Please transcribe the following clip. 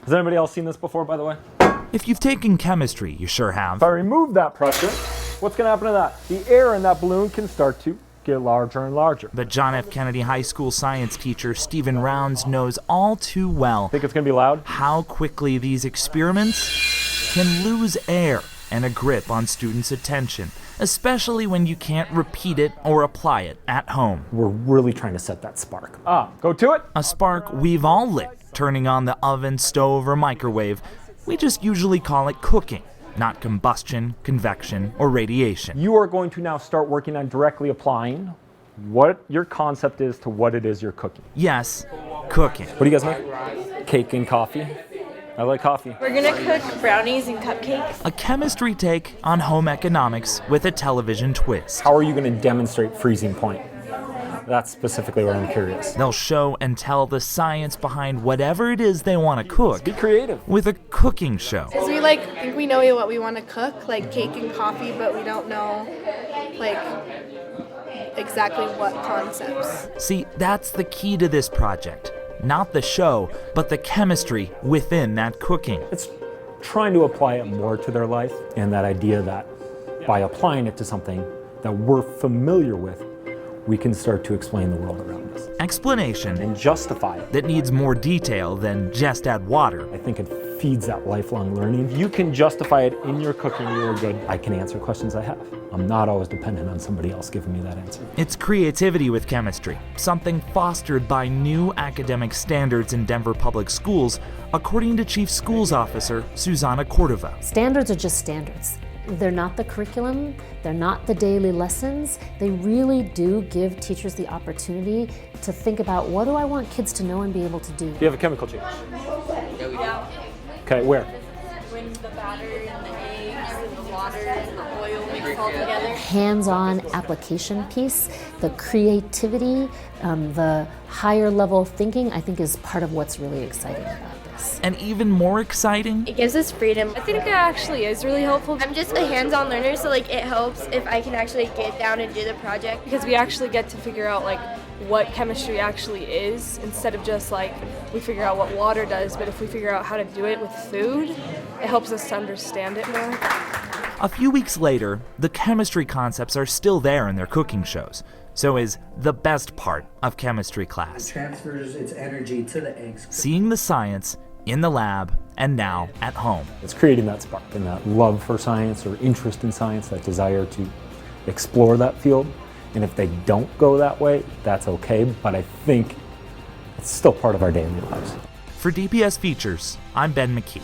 Has anybody else seen this before, by the way? If you've taken chemistry, you sure have. If I remove that pressure, what's going to happen to that? The air in that balloon can start to get larger and larger. But John F. Kennedy High School science teacher Stephen Rounds knows all too well Think it's going to be loud? how quickly these experiments can lose air and a grip on students' attention, especially when you can't repeat it or apply it at home. We're really trying to set that spark. Go to it. A spark we've all lit, turning on the oven, stove, or microwave. We just usually call it cooking, not combustion, convection, or radiation. You are going to now start working on directly applying what your concept is to what it is you're cooking. Yes, cooking. What do you guys make? Cake and coffee. I like coffee. We're gonna cook brownies and cupcakes. A chemistry take on home economics with a television twist. How are you going to demonstrate freezing point? That's specifically where I'm curious. They'll show and tell the science behind whatever it is they want to cook Be creative. with a cooking show. Because we think we know what we want to cook, like cake and coffee, but we don't know exactly what concepts. See, that's the key to this project. Not the show, but the chemistry within that cooking. It's trying to apply it more to their life, and that idea that by applying it to something that we're familiar with, we can start to explain the world around us Explanation and justify it. that needs more detail than just add water. I think it feeds that lifelong learning. If you can justify it in your cooking, you are good. I can answer questions I have. I'm not always dependent on somebody else giving me that answer. It's creativity with chemistry, something fostered by new academic standards in Denver Public Schools, according to Chief Schools Officer Susanna Cordova. Standards are just standards. They're not the curriculum, they're not the daily lessons. They really do give teachers the opportunity to think about, what do I want kids to know and be able to do? Do you have a chemical change? Yeah. Okay, where? When the batter and the eggs and the water and the oil mix all together. Hands-on application piece, the creativity, the higher level thinking, I think is part of what's really exciting about this. And even more exciting, It gives us freedom. I think it actually is really helpful I'm just a hands-on learner, so it helps if I can actually get down and do the project. because we actually get to figure out what chemistry actually is, instead of just we figure out what water does, but if we figure out how to do it with food, it helps us to understand it more. a few weeks later, the chemistry concepts are still there in their cooking shows. So is the best part of chemistry class. Transfers its energy to the eggs. Seeing the science in the lab and now at home. It's creating that spark and that love for science or interest in science, that desire to explore that field. And if they don't go that way, that's okay, but I think it's still part of our daily lives. For DPS Features, I'm Ben McKee.